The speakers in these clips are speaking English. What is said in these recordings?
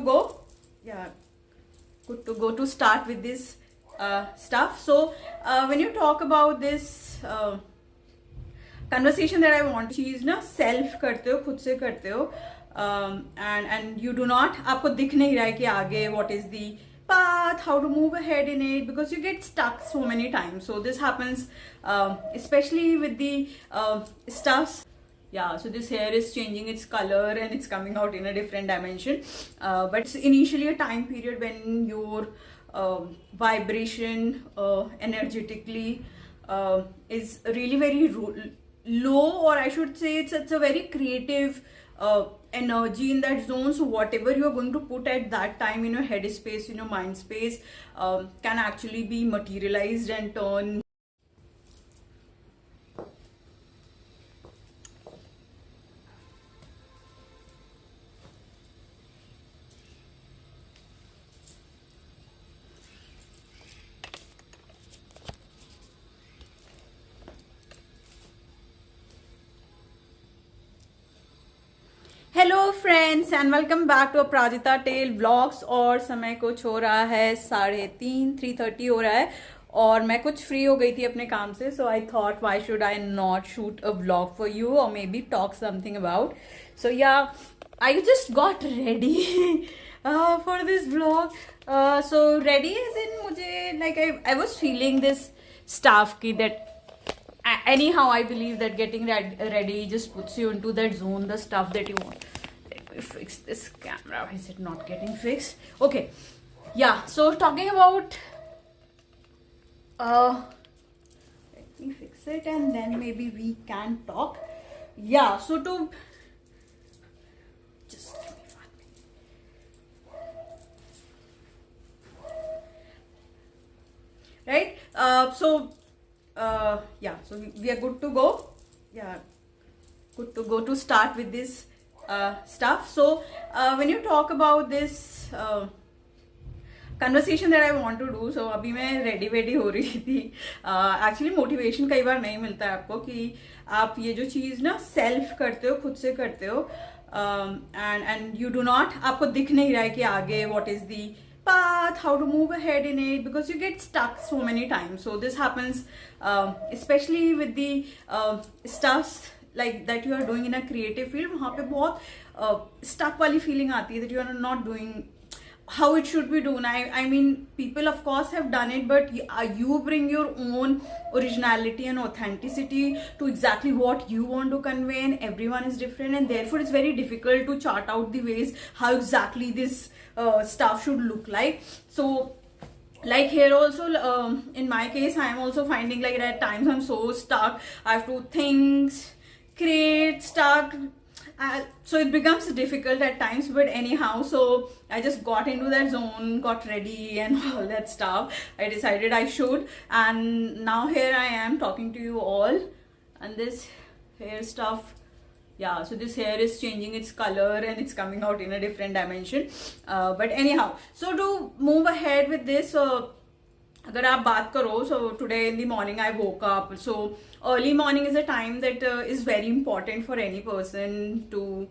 go. Yeah, good to go to start with this stuff. So when you talk about this conversation that I want, चीज ना self करते हो, खुद से करते हो, and you do not, आपको दिख नहीं रहा है कि आगे what is the path, how to move ahead in it, because you get stuck so many times. So this happens especially with the stuffs. Yeah, so this hair is changing its color and it's coming out in a different dimension, but it's initially a time period when your vibration energetically is really very low, or I should say it's a very creative energy in that zone. So whatever you're going to put at that time in your head space, in your mind space, can actually be materialized and turn. Hello friends and welcome back to Aparajita tale vlogs. और समय कुछ हो रहा है 3:30 हो रहा है और मैं कुछ फ्री हो गई थी अपने काम से। So I thought why should I not shoot a vlog for you और maybe talk something about. So yeah I just got ready for this vlog. So ready as in मुझे like I was feeling this stuff की that anyhow I believe that getting ready just puts you into that zone, the stuff that you want. Let me fix this camera. Is it not getting fixed? Okay, yeah, so talking about let me fix it and then maybe we can talk. Yeah, so to just give me 1 minute. Right, yeah, so we are good to go. Yeah, good to go to start with this stuff. So when you talk about this conversation that I want to do, so अभी मैं ready हो रही थी। Actually motivation कई बार नहीं मिलता है आपको कि आप ये जो चीज़ ना सेल्फ करते हो, खुद से करते हो, and you do not, आपको दिख नहीं रहा है कि आगे what is the path, how to move ahead in it, because you get stuck so many times. So this happens especially with the stuffs like that you are doing in a creative field. वहाँ पे बहुत stuck वाली feeling आती है that you are not doing how it should be done. I mean, people of course have done it, but you bring your own originality and authenticity to exactly what you want to convey, and everyone is different, and therefore it's very difficult to chart out the ways how exactly this stuff should look like. So like here also, in my case, I am also finding like at times I'm so stuck. I have to think, create, stuck. So it becomes difficult at times, but anyhow, so I just got into that zone, got ready and all that stuff. I decided I should, and now here I am talking to you all. And this hair stuff, yeah, so this hair is changing its color and it's coming out in a different dimension, but anyhow, so to move ahead with this, अगर आप बात करो, so today in the morning I woke up. So early morning is a time that is very important for any person to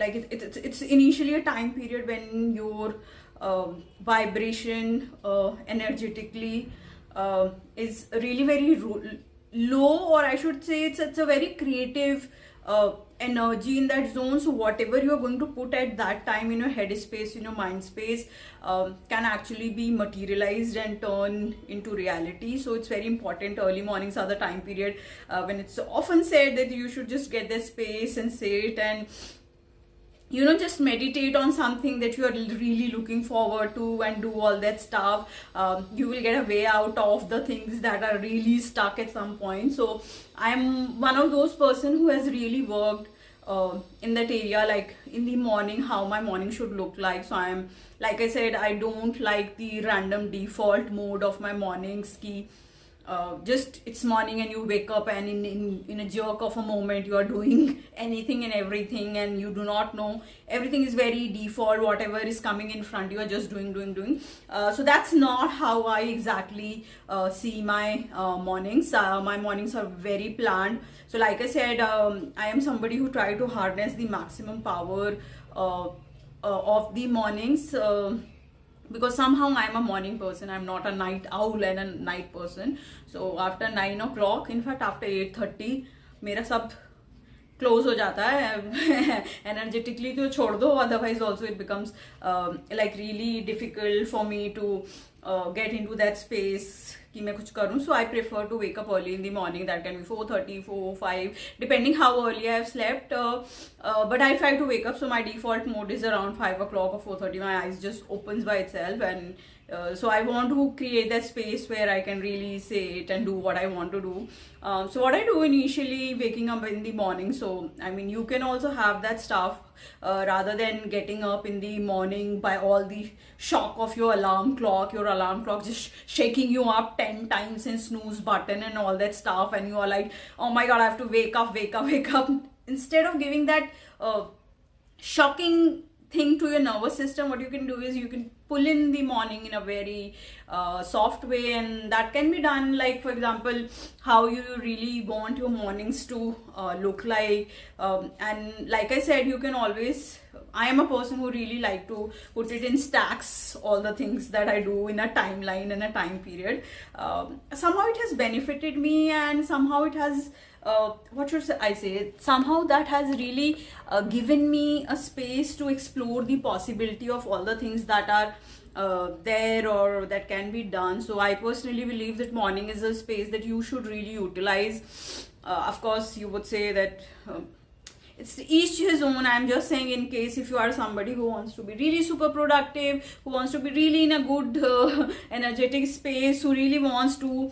like it's initially a time period when your vibration energetically is really very low, or I should say it's a very creative energy in that zone. So whatever you're going to put at that time in your head space, in your mind space, can actually be materialized and turn into reality. So it's very important. Early mornings are the time period when it's often said that you should just get the space and sit and just meditate on something that you are really looking forward to and do all that stuff. You will get a way out of the things that are really stuck at some point. So I'm one of those person who has really worked in that area, like in the morning, how my morning should look like. So I'm, like I said, I don't like the random default mode of my mornings ki just it's morning and you wake up and in a jerk of a moment you are doing anything and everything, and you do not know, everything is very default, whatever is coming in front you are just doing. So that's not how I exactly see my mornings. My mornings are very planned. So like I said, I am somebody who try to harness the maximum power of the mornings. Because somehow I'm a morning person, I'm not a night owl and a night person. So after 9 o'clock, in fact after 8:30, मेरा सब close हो जाता है energetically तो छोड़ दो, otherwise also it becomes like really difficult for me to get into that space कि मैं कुछ करूँ. So I prefer to wake up early in the morning. That can be 4:30, 4, 5 depending how early I have slept, but I try to wake up. So my default mode is around 5 o'clock or 4:30. My eyes just opens by itself, and so I want to create that space where I can really sit and do what I want to do. So what I do initially, waking up in the morning. So I mean, you can also have that stuff rather than getting up in the morning by all the shock of your alarm clock just shaking you up 10 times and snooze button and all that stuff, and you are like, oh my god, I have to wake up. Instead of giving that shocking thing to your nervous system, what you can do is you can pull in the morning in a very soft way, and that can be done like, for example, how you really want your mornings to look like. And like I said, you can always, I am a person who really like to put it in stacks, all the things that I do in a timeline and a time period. Somehow it has benefited me, and somehow it has what should I say, somehow that has really given me a space to explore the possibility of all the things that are there or that can be done. So I personally believe that morning is a space that you should really utilize. Of course you would say that it's each his own. I'm just saying, in case if you are somebody who wants to be really super productive, who wants to be really in a good energetic space, who really wants to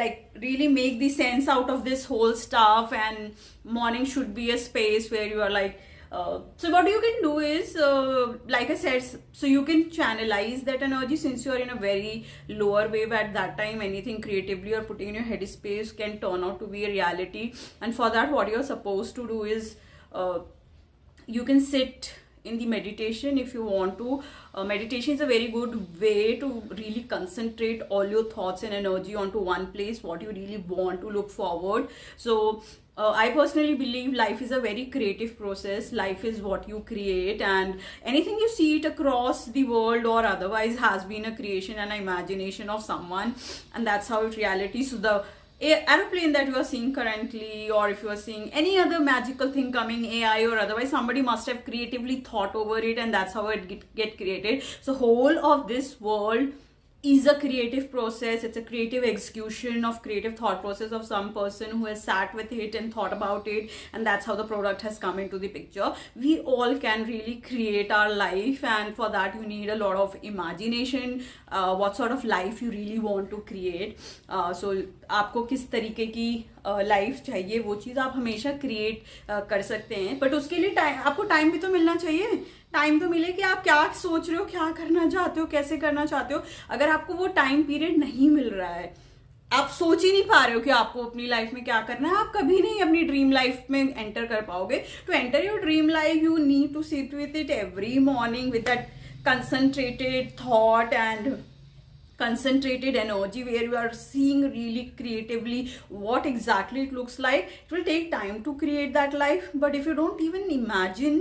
like really make the sense out of this whole stuff, and morning should be a space where you are like so what you can do is like I said, so you can channelize that energy. Since you are in a very lower wave at that time, anything creatively or putting in your head space can turn out to be a reality. And for that, what you're supposed to do is you can sit in the meditation if you want to. Meditation is a very good way to really concentrate all your thoughts and energy onto one place, what you really want to look forward. So I personally believe life is a very creative process. Life is what you create, and anything you see it across the world or otherwise has been a creation and imagination of someone, and that's how it reality. So the aeroplane that you are seeing currently, or if you are seeing any other magical thing coming, AI or otherwise, somebody must have creatively thought over it, and that's how it get created. So whole of this world is a creative process. It's a creative execution of creative thought process of some person who has sat with it and thought about it, and that's how the product has come into the picture. We all can really create our life, and for that you need a lot of imagination, what sort of life you really want to create. So आपको किस तरीके की life चाहिए, वो चीज़ आप हमेशा create कर सकते हैं, बट उसके लिए टाइम, आपको टाइम भी तो मिलना चाहिए. टाइम तो मिले कि आप क्या सोच रहे हो, क्या करना चाहते हो, कैसे करना चाहते हो. अगर आपको वो टाइम पीरियड नहीं मिल रहा है, आप सोच ही नहीं पा रहे हो कि आपको अपनी लाइफ में क्या करना है, आप कभी नहीं अपनी ड्रीम लाइफ में एंटर कर पाओगे. To enter your dream life you need to sit with it every morning with that concentrated thought and concentrated energy where you are seeing really creatively what exactly it looks like. It will take time to create that life, but if you don't even imagine,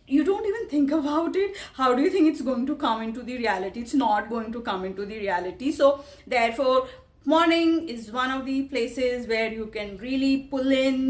you don't even think about it, how do you think it's going to come into the reality? It's not going to come into the reality. So therefore morning is one of the places where you can really pull in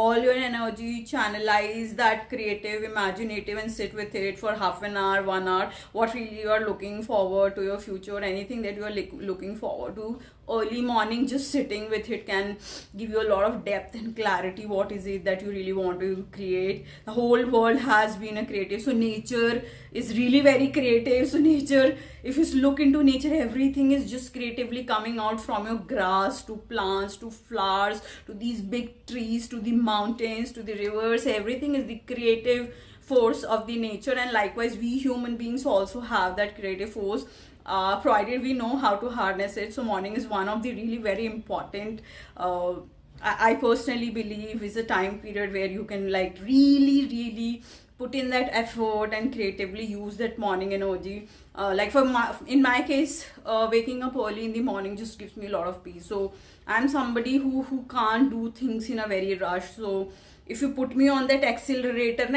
all your energy, channelize that creative, imaginative, and sit with it for half an hour, 1 hour, what really you are looking forward to your future, anything that you are looking forward to. Early morning, just sitting with it can give you a lot of depth and clarity. What is it that you really want to create? The whole world has been a creative. So nature is really very creative. So nature, if you look into nature, everything is just creatively coming out, from your grass to plants to flowers to these big trees to the mountains to the rivers. Everything is the creative force of the nature, and likewise we human beings also have that creative force, provided we know how to harness it. So morning is one of the really very important, I personally believe is a time period where you can like really put in that effort and creatively use that morning energy. Like in my case, waking up early in the morning just gives me a lot of peace. So I'm somebody who can't do things in a very rush. So if you put me on that accelerator,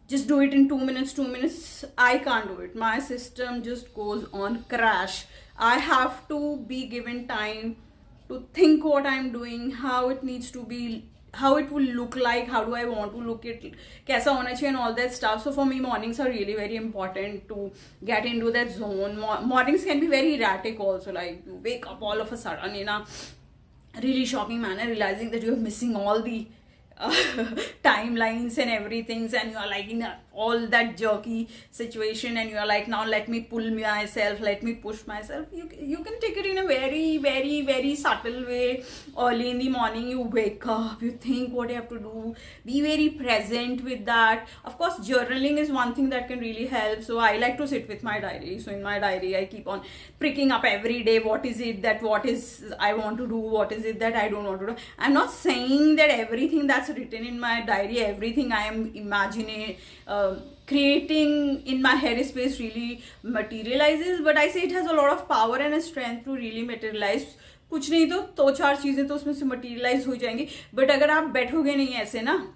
just do it in 2 minutes, 2 minutes. I can't do it. My system just goes on crash. I have to be given time to think what I'm doing, how it needs to be, how it will look like, how do I want to look it, kaisa hona chahiye, and all that stuff. So for me, mornings are really very important to get into that zone. Mornings can be very erratic also, like you wake up all of a sudden in a really shocking manner, realizing that you're missing all the timelines and everything, and you are like in all that jerky situation, and you are like, now let me pull myself, let me push myself. You can take it in a very, very, very subtle way. Early in the morning, you wake up, you think what you have to do, be very present with that. Of course, journaling is one thing that can really help. So I like to sit with my diary. So in my diary, I keep on pricking up every day, what is I want to do, what is it that I don't want to do. I'm not saying that everything that's written in my diary, everything I am imagining, creating in my headspace really materializes, but I say it has a lot of power and a strength to really materialize. कुछ नहीं तो 2-4 चीजें तो उसमें से materialise हो जाएंगी, but अगर आप बैठोगे नहीं ऐसे ना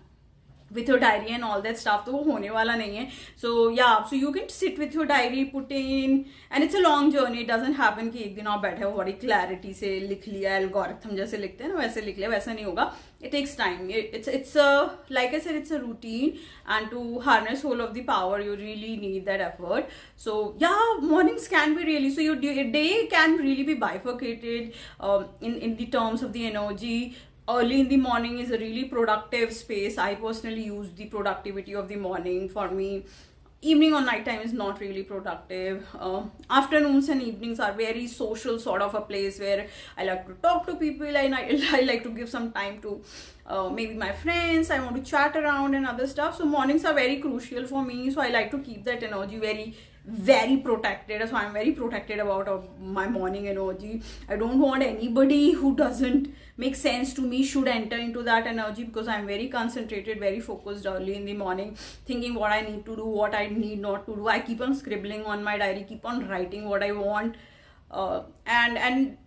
with your diary and all that stuff, तो वो होने वाला नहीं है. So yeah, so you can sit with your diary, put in, and it's a long journey. It doesn't happen कि एक दिन आप बैठे हो बड़ी clarity से लिख लिया, algorithm जैसे लिखते हैं ना वैसे लिख लिया, वैसा नहीं होगा. It takes time. It's a, like I said, it's a routine, and to harness all of the power, you really need that effort. So yeah, mornings can be really, so your day can really be bifurcated in the terms of the energy. Early in the morning is a really productive space. I personally use the productivity of the morning. For me, evening or night time is not really productive. Afternoons and evenings are very social sort of a place where I like to talk to people, and I like to give some time to maybe my friends. I want to chat around and other stuff. So mornings are very crucial for me. So I like to keep that energy very, very protected. So I'm very protected about my morning energy. I don't want anybody who doesn't make sense to me should enter into that energy, because I'm very concentrated, very focused early in the morning, thinking what I need to do, what I need not to do. I keep on scribbling on my diary, keep on writing what I want, and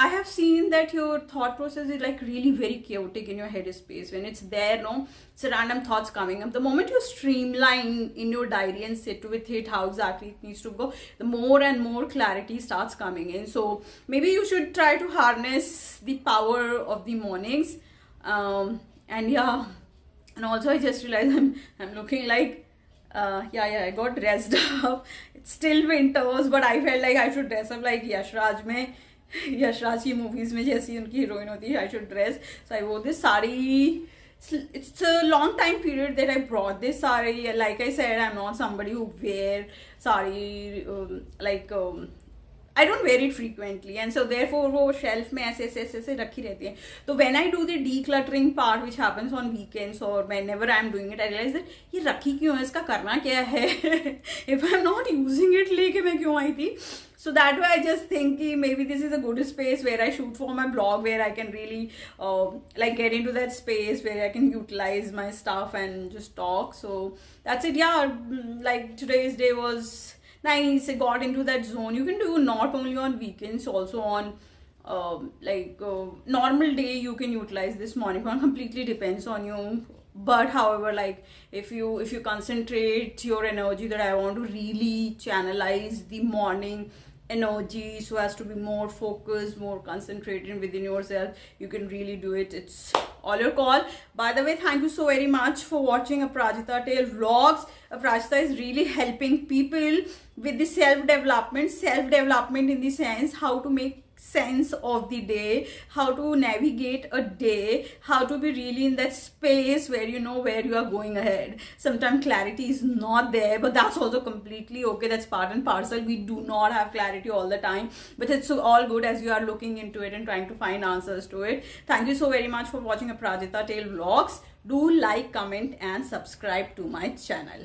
I have seen that your thought process is like really very chaotic in your head space. When it's there, no, it's random thoughts coming up. The moment you streamline in your diary and sit with it, how exactly it needs to go, the more and more clarity starts coming in. So maybe you should try to harness the power of the mornings. And yeah, and also I just realized I'm looking like, yeah, I got dressed up. It's still winters, but I felt like I should dress up like Yashraj की movies में जैसी उनकी heroine होती है. I should dress. सो आई वोर this sari. It's a long time period that I brought this sari. Like I said, I'm not somebody who wear sari I don't wear it frequently, and so therefore वो shelf में ऐसे रखी रहती है. तो when I do the decluttering part which happens on weekends or whenever I'm doing it, I realize that ये रखी क्यों है, इसका करना क्या है. If I'm not using it, लेके मैं क्यों आई थी. So that way I just think maybe this is a good space where I shoot for my blog, where I can really get into that space where I can utilize my stuff and just talk. So that's it. Yeah, like today's day was nice. I got into that zone. You can do not only on weekends, also on normal day you can utilize this morning one. Completely depends on you. But however, like if you concentrate your energy that I want to really channelize the morning energy so as to be more focused, more concentrated within yourself, you can really do it. It's all your call. By the way, thank you so very much for watching Aparajita Tale Vlogs. Aparajita is really helping people with the self-development in the sense how to make sense of the day, how to navigate a day, how to be really in that space where you know where you are going ahead. Sometimes clarity is not there, but that's also completely okay. That's part and parcel. We do not have clarity all the time, but it's all good as you are looking into it and trying to find answers to it. Thank you so very much for watching Aparajita Tale Vlogs. Do like, comment and subscribe to my channel.